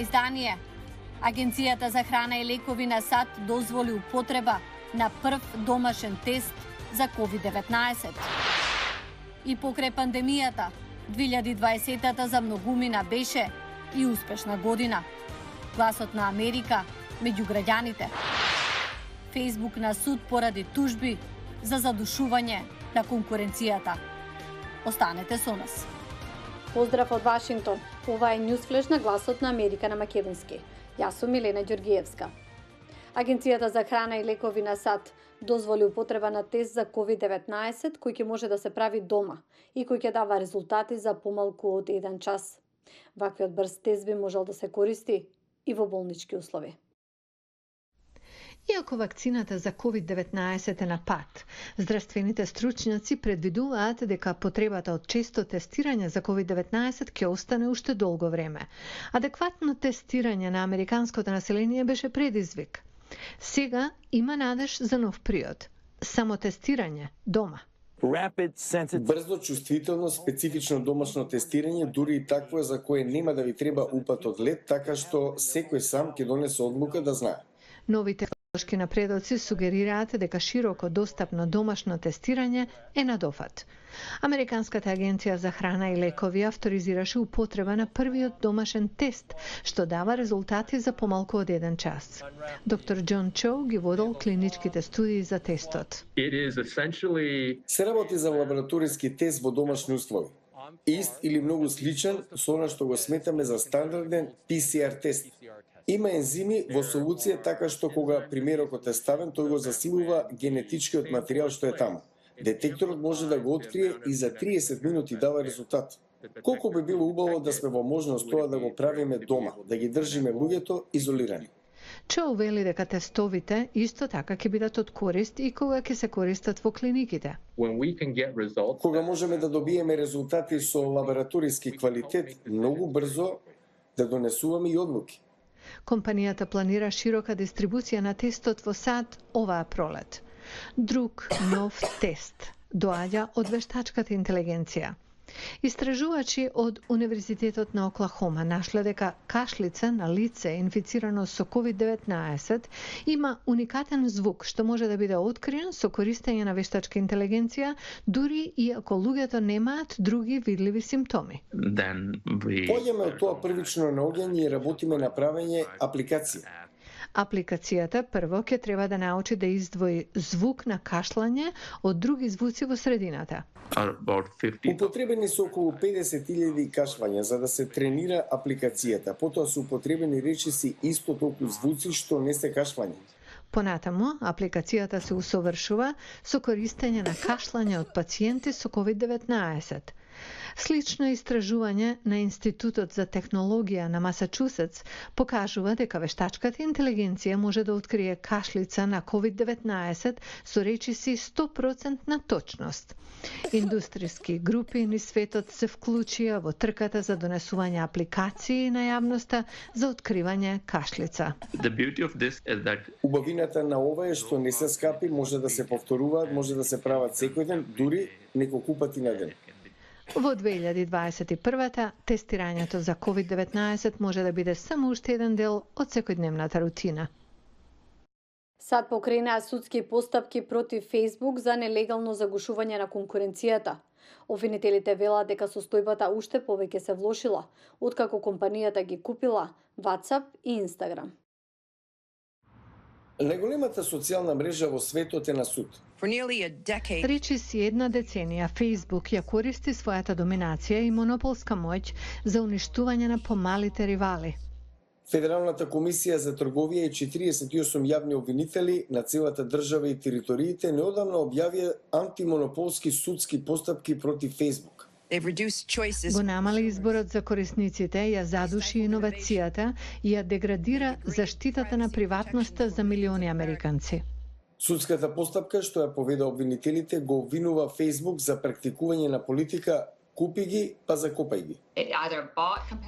издание. Агенцијата за храна и лекови на САД дозволи употреба на прв домашен тест за COVID-19. И покрај пандемијата, 2020-та за многумина беше и успешна година. Гласот на Америка меѓу граѓаните. Фејсбук на суд поради тужби за задушување на конкуренцијата. Останете со нас. Поздрав од Вашингтон. Ова е Ньюсфлеш на Гласот на Америка на македонски. Јас сум Милена Ѓоргиевска. Агенцијата за храна и лекови на САД дозволи употреба на тест за COVID-19 кој ќе може да се прави дома и кој ќе дава резултати за помалку од 1 час. Ваквиот брз тест би можел да се користи и во болнички услови. Иако вакцината за COVID-19 е на пат, здравствените стручњаци предвидуваат дека потребата од често тестирање за COVID-19 ќе остане уште долго време. Адекватно тестирање на американското население беше предизвик. Сега има надеж за нов период. Само тестирање дома. Брзо, чувствително, специфично домашно тестирање, дури и такво за кое нема да ви треба упат од лет, така што секој сам ќе донесе одлука да знае. Новите технолошки напредоци сугерираат дека широко достапно домашно тестирање е на дофат. Американската агенција за храна и лекови авторизираше употреба на првиот домашен тест, што дава резултати за помалку од 1 час. Доктор Џон Чоу ги водел клиничките студии за тестот. Се работи за лабораториски тест во домашни услови. Ист или многу сличен со она што го сметаме за стандарден PCR тест. Има ензими во солуција така што кога примерокот е ставен, тој го засилува генетичкиот материјал што е таму. Детекторот може да го открие и за 30 минути дава резултат. Колку би било убаво да сме во можност тоа да го правиме дома, да ги држиме луѓето изолирани. Чоу вели дека тестовите исто така ќе бидат од корист и кога ќе се користат во клиниките. Кога можеме да добиеме резултати со лабораториски квалитет, многу брзо да донесуваме и одлуки. Компанијата планира широка дистрибуција на тестот во САД оваа пролет. Друг нов тест доаѓа од вештачката интелигенција. Истражувачи од Универзитетот на Оклахома нашле дека кашлица на лице инфицирано со COVID-19 има уникатен звук што може да биде откриен со користење на вештачка интелигенција, дури и ако луѓето немаат други видливи симптоми. Поѓаме од тоа првично наоѓање и работиме на правење апликација. Апликацијата прво ќе треба да научи да издвои звук на кашлање од други звуци во средината. Употребени се околу 50.000 кашлања за да се тренира апликацијата. Потоа се употребени речиси исто толку звуци што не се кашлање. Понатаму, апликацијата се усовршува со користење на кашлање од пациенти со COVID-19. Слично истражување на Институтот за технологија на Масачусетс покажува дека вештачката интелигенција може да открие кашлица на COVID-19 со речиси 100% на точност. Индустријски групи низ светот се вклучија во трката за донесување апликации на јавноста за откривање кашлица. Убавината на ова е што не се скапи, може да се повторуваат, може да се прават секој ден, дури неколку пати на ден. Во 2021-та тестирањето за COVID-19 може да биде само уште еден дел од секојдневната рутина. САД покренаа судски постапки против Фејсбук за нелегално загушување на конкуренцијата. Обвинителите велат дека состојбата уште повеќе се влошила, откако компанијата ги купила WhatsApp и Instagram. Најголемата социјална мрежа во светот е на суд. Речиси една деценија, Facebook ја користи својата доминација и монополска моќ за уништување на помалите ривали. Федералната комисија за трговија и 48 јавни обвинители на целата држава и териториите неодамна објавија антимонополски судски постапки против Facebook. Го намали изборот за корисниците, ја задуши иновацијата и ја деградира заштитата на приватноста за милиони американци. Судската постапка што ја поведа обвинителите го обвинува Facebook за практикување на политика купи ги, па закопај ги.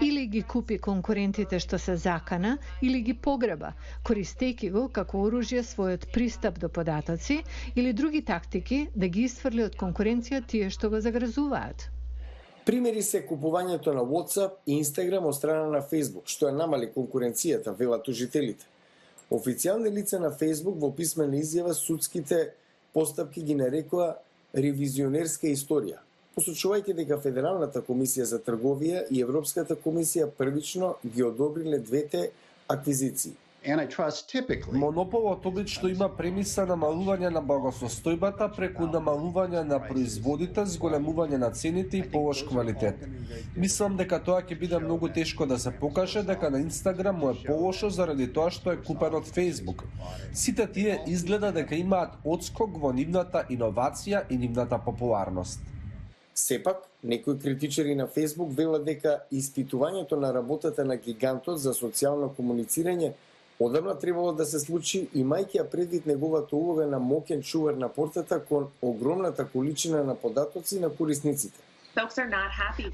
Или ги купи конкурентите што се закана, или ги погреба, користејќи го како оружје својот пристап до податоци или други тактики да ги исфрли од конкуренција тие што го загрозуваат. Примери се купувањето на WhatsApp и Instagram од страна на Facebook, што ја намали конкуренцијата, велат тужителите. Официјални лица на Facebook во писмена изјава судските постапки ги нарекоа ревизионерска историја, посочувајќи дека Федералната комисија за трговија и Европската комисија првично ги одобриле двете аквизиции. Монополот обично има премиса намалување на благосостојбата преку намалување на производите, зголемување на цените и полош квалитет. Мислам дека тоа ќе биде многу тешко да се покаже дека на Инстаграм му е полошо заради тоа што е купен од Facebook. Сите тие изгледа дека имаат одскок во нивната иновација и нивната популарност. Сепак, некои критичари на Facebook велат дека испитувањето на работата на гигантот за социјално комуницирање одамна требало да се случи, имајќи ја предвид неговата улога на моќен чувар на портата кон огромната количина на податоци на корисниците.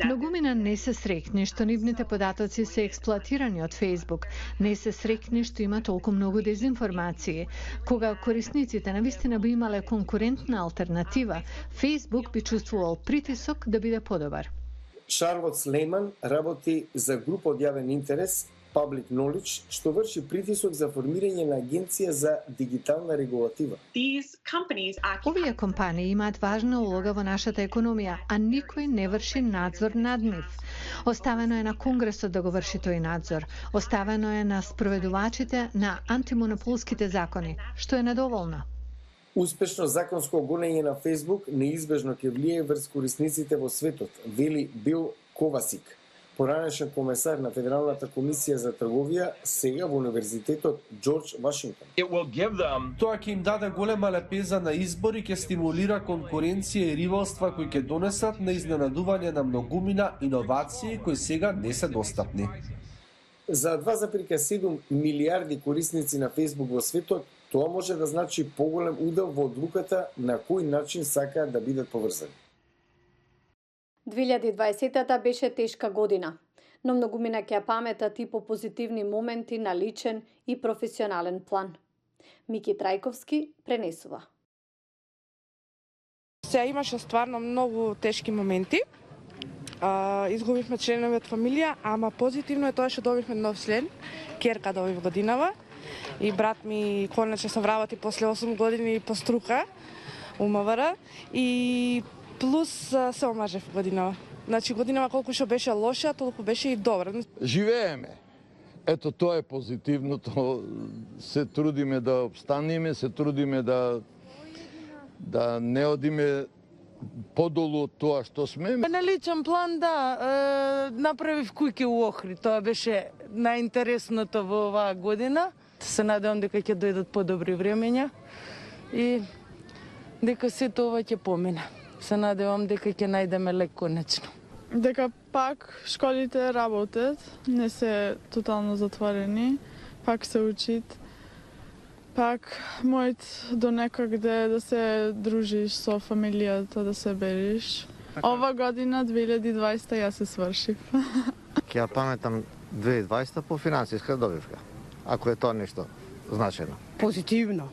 Многумина не се среќни што нивните податоци се експлоатирани од Facebook, не се среќни што има толку многу дезинформации. Кога корисниците навистина би имале конкурентна алтернатива, Facebook би чувствувал притисок да биде подобар. Шарлот Слейман работи за група од јавен интерес Public Knowledge, што врши притисок за формирање на агенција за дигитална регулатива. Овие компании имаат важна улога во нашата економија, а никој не врши надзор над нив. Оставено е на Конгресот да го врши тој надзор. Оставено е на спроведувачите на антимонополските закони, што е недоволно. Успешно законско гонење на Facebook неизбежно ќе влијае врз корисниците во светот, вели Бил Ковасик, поранешен комесар на Федералната комисија за трговија, сега во Универзитетот Џорџ Вашингтон. Тоа ќе им даде голема лепеза на избор и ќе стимулира конкуренција и ривалства кои ќе донесат на изненадување на многумина иновации кои сега не се достапни. За 2,7 милиарди корисници на Facebook во светот, тоа може да значи поголем удел во одлуката на кој начин сакаат да бидат поврзани. 2020-та беше тешка година, но многумина ќе ја паметат и по позитивни моменти на личен и професионален план. Мики Трајковски пренесува. Сега имаше стварно многу тешки моменти. Изгубивме членови од фамилија, ама позитивно е тоа што добивме нов член, Керка добив годинава. И брат ми конечно се вработи после 8 години по струка у МВР и плюс се омажев годинава. Значи годинава колку што беше лоша, толку беше и добра. Живееме. Ето тоа е позитивното. Се трудиме да обстанеме, се трудиме да не одиме подолу од тоа што сме. На личен план, да, направив куќи у Охрид. Тоа беше најинтересното во оваа година. Се надевам дека ќе дојдат подобри времења и дека сето ова ќе помине. Се надевам дека ќе најдеме лек конечно. Дека пак школите работат, не се тотално затворени, пак се учит, пак мојот до некогде да се дружиш со фамилијата, да се бериш. Ова година, 2020, ја се свршив. Ќе ја паметам 2020 по финансиска добивка, ако е тоа нешто значено. Позитивно.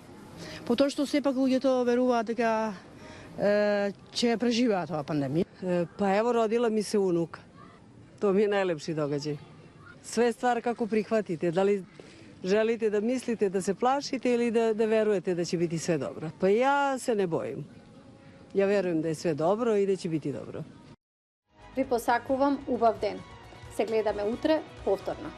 По тоа што сепак луѓето веруваат дека ќе преживеат оваа пандемија. Па ево, родила ми се унука. Тоа ми е најлепши догаѓај. Све ствар како прихватите, дали желите да мислите да се плашите или да верувате да ќе биде све добро. Па ја се не боим. Ја верувам да е све добро и да ќе биде добро. Ви посакувам убав ден. Се гледаме утре повторно.